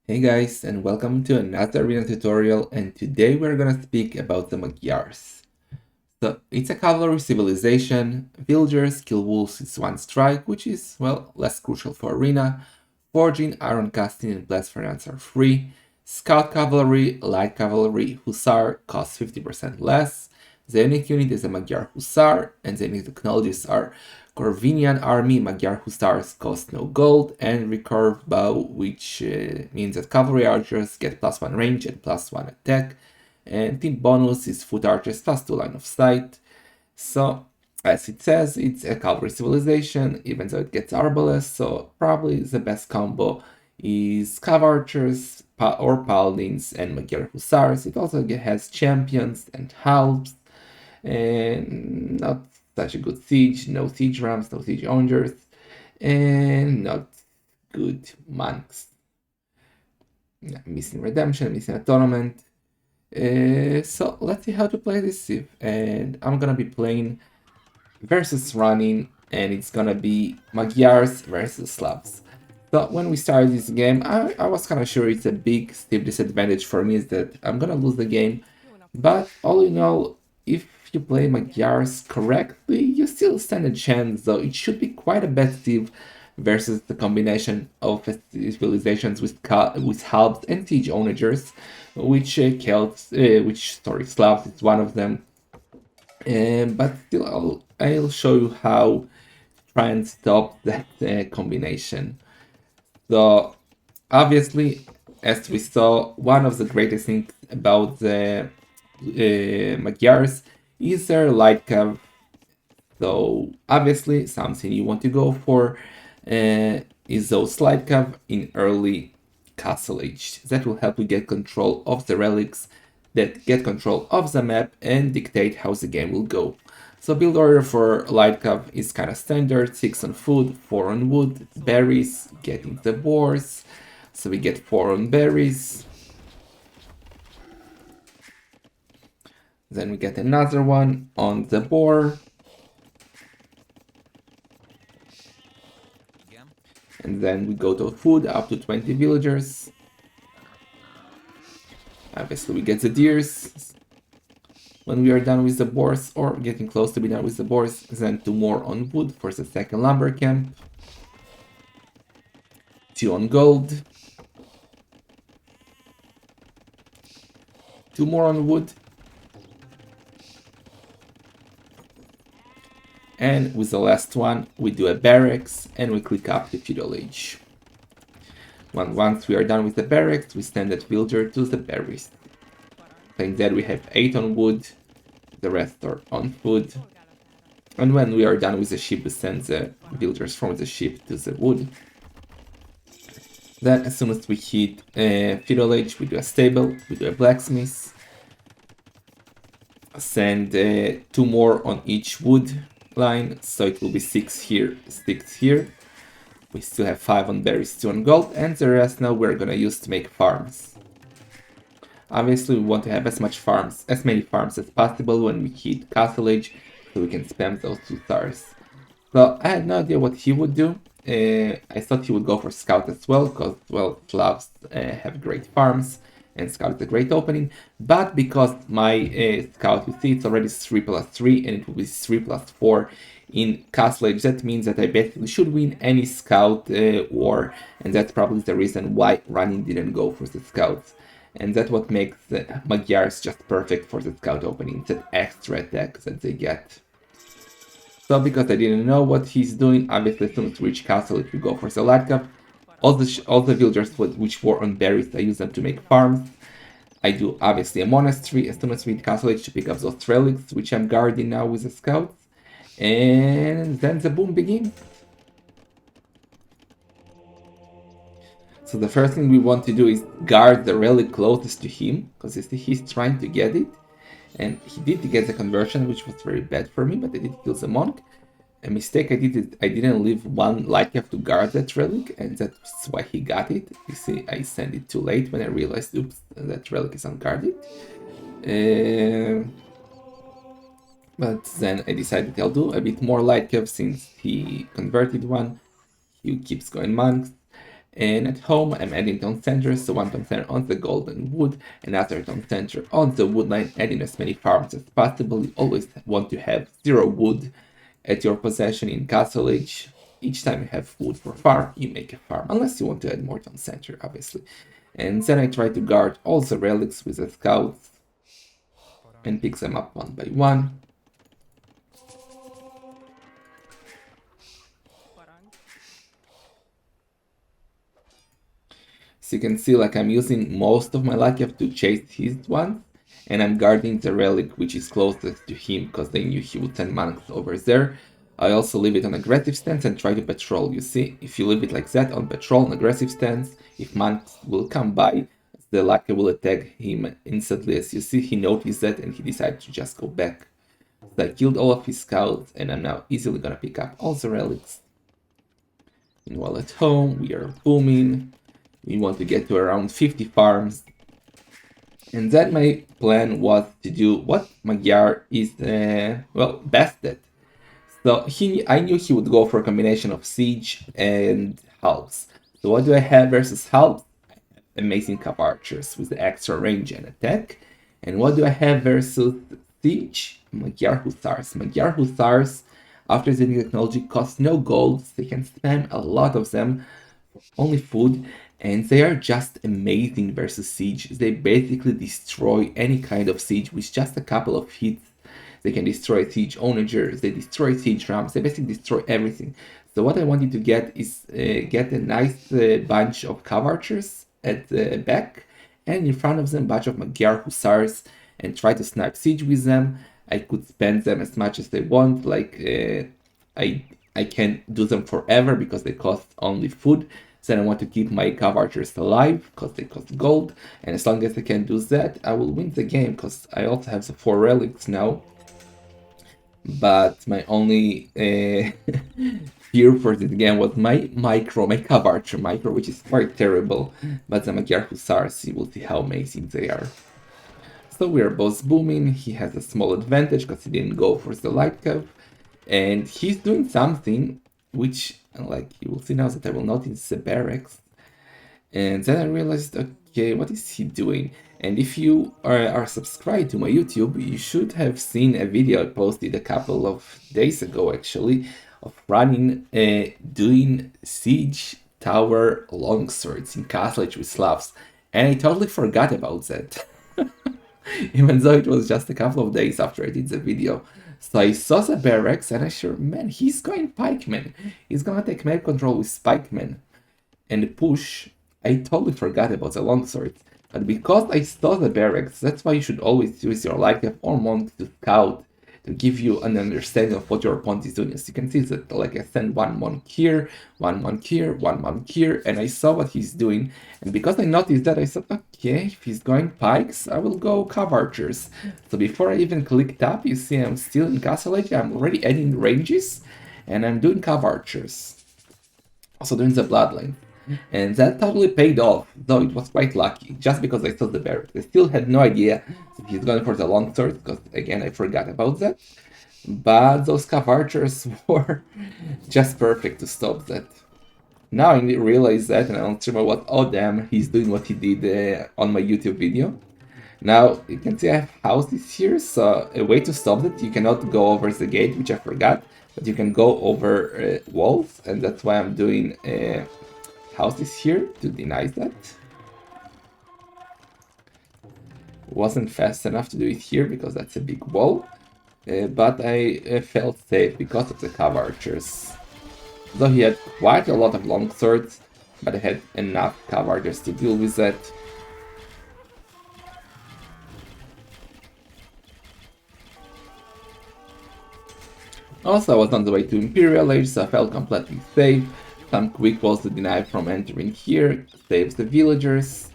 Hey guys, and welcome to another arena tutorial, and today we're gonna speak about the Magyars. So, it's a cavalry civilization, villagers kill wolves with one strike, which is, well, less crucial for arena. Forging, iron casting, and blast furnace are free. Scout cavalry, light cavalry, hussar costs 50% less. The unique unit is a Magyar hussar, and the unique technologies are Corvinian army, Magyar hussars cost no gold, and recurve bow, which means that cavalry archers get +1 range and +1 attack, and team bonus is foot archers +2 line of sight. So, as it says, it's a cavalry civilization, even though it gets arbalest, so probably the best combo is cav archers or paladins and Magyar hussars. It also has champions and halbs, and not such a good siege, no siege rams, no siege ongers, and not good monks. Yeah, missing redemption, missing a tournament. So let's see how to play this civ, and I'm gonna be playing versus running, and it's gonna be Magyars versus Slavs. So when we started this game, I was kind of sure it's a big stiff disadvantage for me is that I'm gonna lose the game, but all in all, if you play Magyars correctly, you still stand a chance, though it should be quite a bad stiff versus the combination of civilizations with halbs and siege onagers, which Slavs is one of them. But still, I'll show you how to try and stop that combination. So, obviously, as we saw, one of the greatest things about the Magyars is their light cav. So, obviously, something you want to go for is those light cav in early Castle Age. That will help you get control of the relics, that get control of the map and dictate how the game will go. So build order for light cav is kind of standard, 6 on food, 4 on wood, berries, getting the boars. So we get 4 on berries. Then we get another one on the boar. And then we go to food up to 20 villagers. Obviously we get the deers. When we are done with the boars, or getting close to be done with the boars, then 2 more on wood for the second lumber camp. 2 on gold. 2 more on wood. And with the last one, we do a barracks and we click up to feudal age. Once we are done with the barracks, we send that villager to the berries. Like that, we have 8 on wood, the rest are on food. And when we are done with the ship, we send the villagers from the ship to the wood. Then, as soon as we hit feudal age, we do a stable, we do a blacksmith. Send 2 more on each wood line, so it will be 6 here, 6 here. We still have 5 on berries, 2 on gold, and the rest now we're gonna use to make farms. Obviously, we want to have as many farms as possible when we hit Castle Age, so we can spam those 2 stars. So I had no idea what he would do. I thought he would go for Scout as well, because, well, Slavs have great farms, and Scout is a great opening. But because my Scout, you see, it's already 3+3, and it will be 3+4 in Castle Age, that means that I basically should win any Scout war, and that's probably the reason why running didn't go for the Scouts. And that's what makes the Magyars just perfect for the Scout opening, that extra attack that they get. So because I didn't know what he's doing, obviously as soon as we reach Castle, if we go for the light cap, all the villagers which were on berries, I use them to make farms. I do obviously a monastery as soon as we hit Castle Age to pick up those relics, which I'm guarding now with the scouts. And then the boom begins. So the first thing we want to do is guard the relic closest to him, because you see he's trying to get it. And he did get the conversion, which was very bad for me, but I did kill the monk. A mistake I did is I didn't leave one light cap to guard that relic, and that's why he got it. You see, I sent it too late when I realized, oops, that relic is unguarded. But then I decided I'll do a bit more light cap since he converted one. He keeps going monks. And at home, I'm adding town centers, so one town center on the golden wood, another town center on the wood line, adding as many farms as possible. You always want to have 0 wood at your possession in Castle Age. Each time you have wood for farm, you make a farm, unless you want to add more town center, obviously. And then I try to guard all the relics with the scouts and pick them up one by one. So you can see like I'm using most of my lucky to chase his ones, and I'm guarding the relic which is closest to him because they knew he would send monks over there. I also leave it on aggressive stance and try to patrol. You see, if you leave it like that on patrol on aggressive stance, if monks will come by, the lucky will attack him instantly. As you see, he noticed that and he decided to just go back. So I killed all of his scouts and I'm now easily gonna pick up all the relics. Meanwhile at home, we are booming. We want to get to around 50 farms. And then my plan was to do what Magyar is, well, best at. So I knew he would go for a combination of siege and halves. So what do I have versus halves? Amazing cap archers with the extra range and attack. And what do I have versus siege? Magyar hussars. Magyar hussars, after the new technology, cost no gold. So you can spam a lot of them, only food, and they are just amazing versus siege. They basically destroy any kind of siege with just a couple of hits. They can destroy siege onagers, they destroy siege rams, they basically destroy everything. So what I wanted to get is get a nice bunch of cav archers at the back, and in front of them a bunch of Magyar hussars, and try to snipe siege with them. I could spend them as much as they want, like I can do them forever because they cost only food. Then I want to keep my cav archers alive because they cost gold, and as long as I can do that, I will win the game because I also have the 4 relics now. But my only fear for this game was my cav archer micro, which is quite terrible. But the Magyar hussars, you will see how amazing they are. So we are both booming. He has a small advantage because he didn't go for the light cav. And he's doing something which, like you will see now that I will notice the barracks. And then I realized, okay, what is he doing? And if you are subscribed to my YouTube, you should have seen a video I posted a couple of days ago, actually, of running, doing siege tower longswords in Castle Age with Slavs. And I totally forgot about that. Even though it was just a couple of days after I did the video. So I saw the barracks and I sure, man, he's going pikemen. He's gonna take map control with pikemen and push. I totally forgot about the longswords. But because I saw the barracks, that's why you should always use your Lycav or monk to scout, to give you an understanding of what your opponent is doing. As you can see that like I sent one monk here, one monk here, one monk here, and I saw what he's doing. And because I noticed that, I thought, okay, if he's going pikes, I will go cav archers. So before I even clicked up, you see I'm still in Castle Age, I'm already adding ranges, and I'm doing cav archers. Also doing the bloodline. And that totally paid off, though it was quite lucky, just because I saw the barracks. I still had no idea that he's going for the longsword, because again I forgot about that. But those cav archers were just perfect to stop that. Now I realize that, and I don't remember what, oh damn, he's doing what he did on my YouTube video. Now, you can see I have houses here, so a way to stop that, you cannot go over the gate, which I forgot, but you can go over walls, and that's why I'm doing houses here to deny that. Wasn't fast enough to do it here because that's a big wall, but I felt safe because of the cav archers. Though he had quite a lot of longswords, but I had enough cav archers to deal with that. Also, I was on the way to Imperial Age, so I felt completely safe. Some quick walls to deny from entering here, saves the villagers,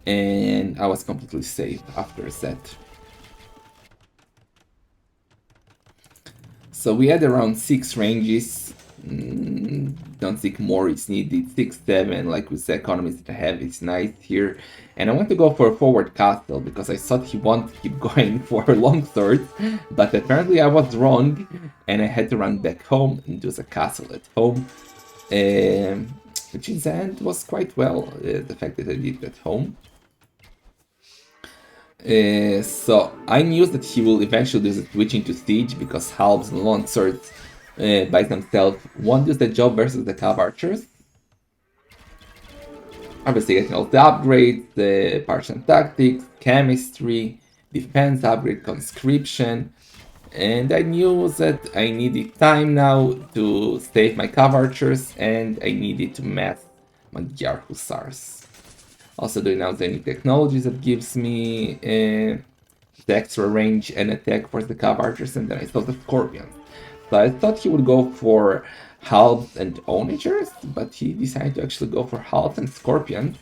and I was completely safe after a set. So we had around 6 ranges. Don't think more is needed. 6, 7, like with the economies that I have, it's nice here. And I want to go for a forward castle because I thought he won't keep going for long swords, but apparently I was wrong, and I had to run back home and do the castle at home. which in the end was quite well, the fact that I did it at home. So I knew that he will eventually do the switching to siege because halbs and long swords by themselves won't do the job versus the cav archers. Obviously getting all the upgrades, the partisan tactics, chemistry, defense upgrade, conscription, and I knew that I needed time now to save my cav archers and I needed to math Magyar hussars. Also doing now the new technologies that gives me the extra range and attack for the cav archers, and then I saw the scorpions. So I thought he would go for halves and onagers, but he decided to actually go for halves and scorpions,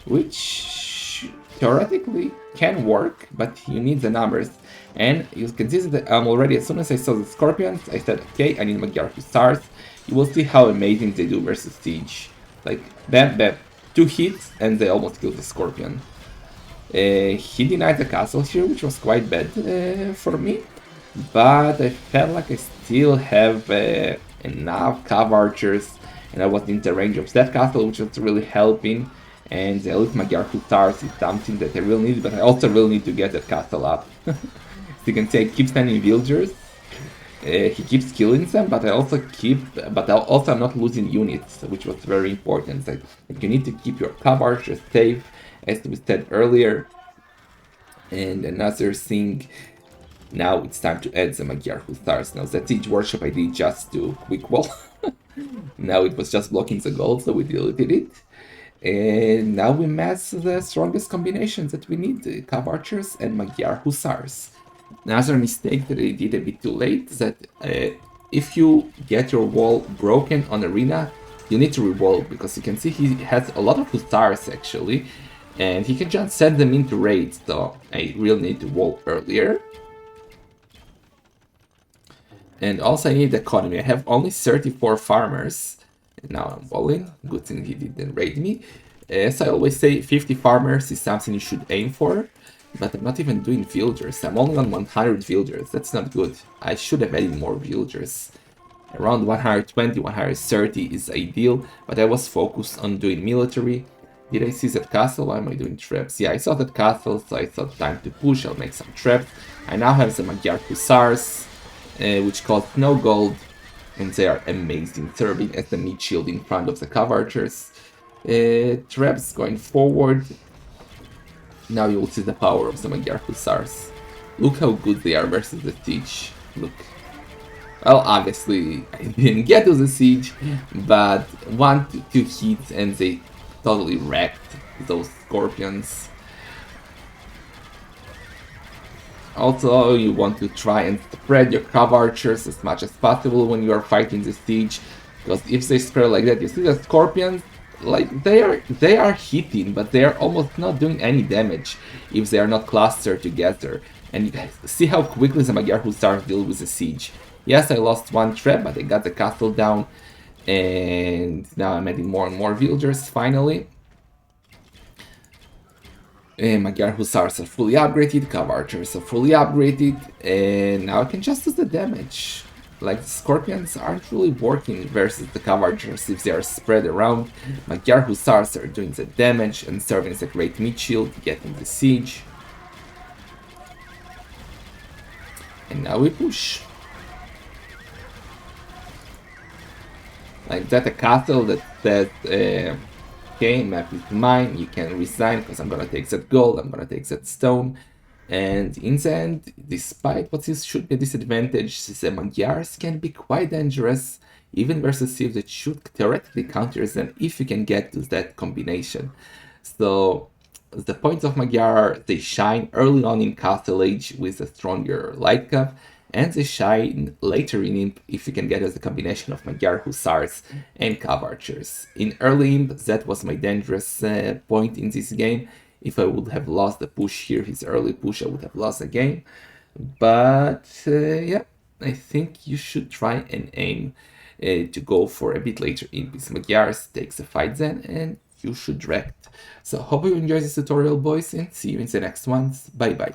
which theoretically can work, but you need the numbers. And you can see that already, as soon as I saw the scorpions, I said, okay, I need Magyar hussars. You will see how amazing they do versus siege. Like, bam, bam, 2 hits, and they almost killed the scorpion. He denied the castle here, which was quite bad for me, but I felt like I still have enough cav archers, and I was in the range of that castle, which was really helping. And the elite Magyar hussars is something that I really need, but I also really need to get that castle up. So you can see I keep sending villagers. He keeps killing them, but I also I'm not losing units, which was very important. Like you need to keep your cav archers safe, as we said earlier. And another thing, now it's time to add the Magyar hussars. Now that siege workshop I did just to quick wall. Now it was just blocking the gold, so we deleted it. And now we match the strongest combinations that we need, cav archers and Magyar hussars. Another mistake that I did a bit too late is that if you get your wall broken on arena, you need to re-wall, because you can see he has a lot of hussars actually, and he can just send them into raids, so I really need to wall earlier. And also I need economy. I have only 34 farmers, and now I'm walling. Good thing he didn't raid me. As I always say, 50 farmers is something you should aim for. But I'm not even doing villagers. I'm only on 100 villagers. That's not good. I should have added more villagers. Around 120, 130 is ideal, but I was focused on doing military. Did I see that castle? Why am I doing traps? Yeah, I saw that castle, so I thought time to push. I'll make some traps. I now have the Magyar hussars, which cost no gold, and they are amazing, serving as the meat shield in front of the cav archers. Traps going forward. Now you will see the power of the Magyar hussars. Look how good they are versus the siege. Look. Well, obviously I didn't get to the siege, but 1 to 2 hits and they totally wrecked those scorpions. Also, you want to try and spread your cav archers as much as possible when you are fighting the siege, because if they spread like that, you see the scorpions, like they are hitting, but they are almost not doing any damage if they are not clustered together. And you guys see how quickly the Magyar hussars deal with the siege. Yes, I lost 1 trap, but I got the castle down, and now I'm adding more and more villagers finally. Magyar hussars are fully upgraded, cav archers are fully upgraded, and now I can just do the damage. Like, the scorpions aren't really working versus the cav archers if they are spread around. Magyar hussars are doing the damage and serving as a great meat shield, getting the siege. And now we push. Like that, a castle that says, okay, map is mine, you can resign because I'm gonna take that gold, I'm gonna take that stone. And in the end, despite what this should be a disadvantage, the Magyars can be quite dangerous, even versus Civ that should theoretically counter them if you can get to that combination. So the points of Magyar, they shine early on in Castle Age with a stronger light cav, and they shine later in Imp if you can get as a combination of Magyar hussars and cav archers. In early Imp, that was my dangerous point in this game. If I would have lost the push here, his early push, I would have lost the game. But yeah, I think you should try and aim to go for a bit later in with Magyars, takes a fight then, and you should wreck. So hope you enjoyed this tutorial, boys, and see you in the next ones. Bye bye.